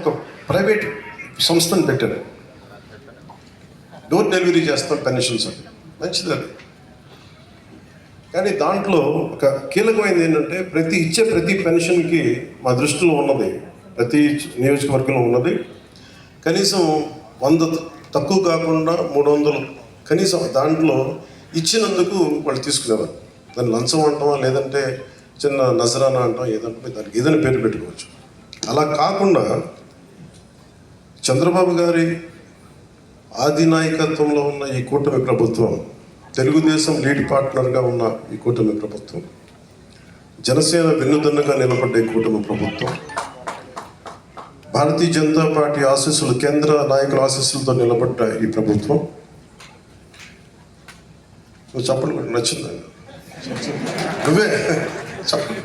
ఒక ప్రైవేట్ సంస్థను పెట్టారు. డోర్ డెలివరీ చేస్తాం పెన్షన్స్ అని, మంచిది అది. కానీ దాంట్లో ఒక కీలకమైనది ఏంటంటే ప్రతి పెన్షన్కి మా దృష్టిలో ఉన్నది, ప్రతి నియోజకవర్గంలో ఉన్నది కనీసం 100 తక్కువ కాకుండా 300 కనీసం దాంట్లో ఇచ్చినందుకు వాళ్ళు తీసుకునేవారు. దాన్ని లంచం అంటామా, లేదంటే చిన్న నజరానా అంటాం, ఏదంటే దానికి ఏదైనా పేరు పెట్టుకోవచ్చు. అలా కాకుండా చంద్రబాబు గారి ఆది నాయకత్వంలో ఉన్న ఈ కూటమి ప్రభుత్వం, తెలుగుదేశం లీడ్ పార్ట్నర్గా ఉన్న ఈ కూటమి ప్రభుత్వం, జనసేన వెన్నుదన్నుగా నిలబడ్డ ఈ కూటమి ప్రభుత్వం, భారతీయ జనతా పార్టీ ఆశీస్సులు, కేంద్ర నాయకుల ఆశీస్సులతో నిలబడ్డ ఈ ప్రభుత్వం. నువ్వు చెప్పలు కూడా నచ్చిందండి, నువ్వే చెప్పలు.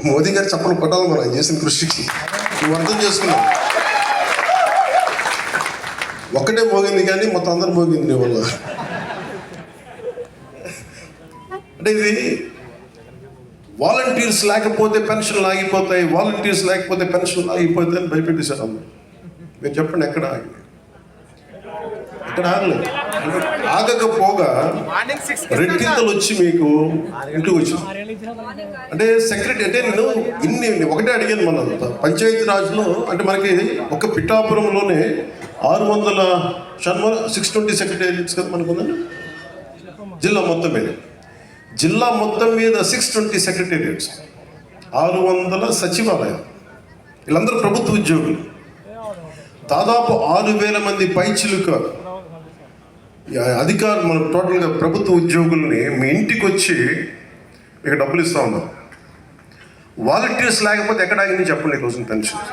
మోదీ గారు చెప్పలు కొట్టాలి మనం చేసిన కృషికి. నువ్వు అర్థం చేసుకున్నావు. ఒక్కటే మోగింది కానీ మొత్తం అందరూ మోగింది నీ వల్ల. అంటే ఇది వాలంటీర్స్ లేకపోతే పెన్షన్లు ఆగిపోతాయి, వాలంటీర్స్ లేకపోతే పెన్షన్లు ఆగిపోతాయి అని భయపెట్టేశారు అందరూ. మీరు చెప్పండి, ఎక్కడ ఆగింది? ఎక్కడ ఆగలేదు. ఆగకపోగా రెట్టింతలు వచ్చి మీకు ఇంటికి వచ్చింది. అంటే సెక్రటరీ అంటే నేను ఒకటే అడిగాను, మన పంచాయతీ రాజ్లో అంటే మనకి ఒక పిఠాపురంలోనే 620 సెక్రటేరియట్స్ కదా మనకు ఉందండి. జిల్లా మొత్తం మీద 620 సెక్రటేరియట్స్, 600 సచివాలయం. వీళ్ళందరూ ప్రభుత్వ ఉద్యోగులు. దాదాపు 6,000 మంది పైచిలుక అధికారులు, మనం టోటల్గా ప్రభుత్వ ఉద్యోగుల్ని మీ ఇంటికి వచ్చి మీకు డబ్బులు ఇస్తూ ఉన్నాం. వాలంటీర్స్ లేకపోతే ఎక్కడ ఆగింది చెప్పండి ఈరోజు పెన్షన్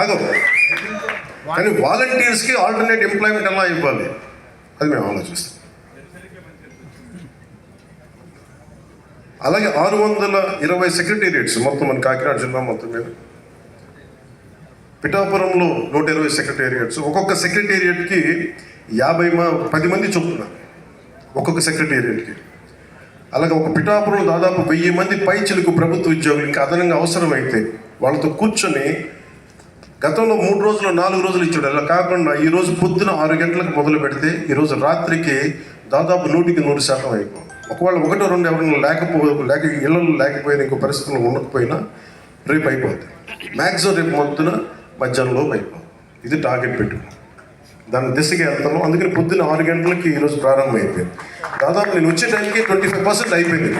ఆగదు. కానీ వాలంటీర్స్కి ఆల్టర్నేట్ ఎంప్లాయ్మెంట్ ఎలా ఇవ్వాలి అది మేము ఆలోచిస్తాం. అలాగే 620 సెక్రటేరియట్స్ మొత్తం మన కాకినాడ జిల్లా మొత్తం మీద. పిఠాపురంలో 120 సెక్రటేరియట్స్. ఒక్కొక్క సెక్రటేరియట్కి 10 మంది చొప్పున ఒక్కొక్క సెక్రటేరియట్కి. అలాగే ఒక పిఠాపురంలో దాదాపు 1000 మంది పైచిలకు ప్రభుత్వ ఉద్యోగులు ఇంకా అదనంగా అవసరమైతే వాళ్ళతో కూర్చొని, గతంలో 3 రోజులు 4 రోజులు ఇచ్చాడు. అలా కాకుండా ఈరోజు పొద్దున 6 గంటలకు మొదలు పెడితే ఈరోజు రాత్రికి దాదాపు 100% అయిపోయింది. ఒకవేళ 1-2 ఎవరైనా ఇళ్ళలో లేకపోయినా, ఇంకో పరిస్థితుల్లో ఉండకపోయినా రేపు అయిపోద్ది. మ్యాక్సిమం రేపు మొత్తున మధ్యాహ్నంలోపు అయిపోతుంది. ఇది టార్గెట్ పెట్టు, దాని దిశగా వెళ్తాము. అందుకని పొద్దున్న 6 గంటలకి ఈరోజు ప్రారంభం అయిపోయింది. దాదాపు నేను వచ్చే టైంకి 25% అయిపోయింది.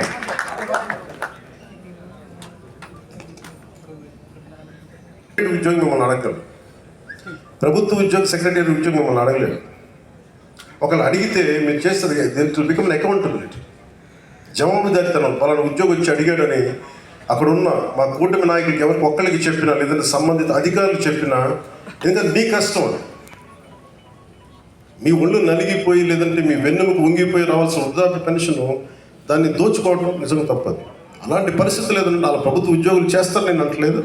ఉద్యోగం మిమ్మల్ని అడగలేదు, ప్రభుత్వ ఉద్యోగ సెక్రటరీ ఉద్యోగం మిమ్మల్ని అడగలేదు. ఒకళ్ళు అడిగితే మీరు చేస్తుంది బికమ్ అకౌంటబిలిటీ, జవాబుదారితనం. పలానా ఉద్యోగం వచ్చి అడిగాడని అక్కడున్న మా కూటమి నాయకులకి ఎవరికి ఒక్కరికి చెప్పినా, లేదంటే సంబంధిత అధికారులు చెప్పినా, ఎందుకంటే మీ కష్టం అది. మీ ఒళ్ళు నలిగిపోయి లేదంటే మీ వెన్నుముకు వంగిపోయి రావాల్సిన వృద్ధాప్య పెన్షన్ దాన్ని దోచుకోవడం నిజంగా తప్పదు. అలాంటి పరిస్థితులు ఏదంటే వాళ్ళ ప్రభుత్వ ఉద్యోగులు చేస్తారు, నేను అంటలేదు.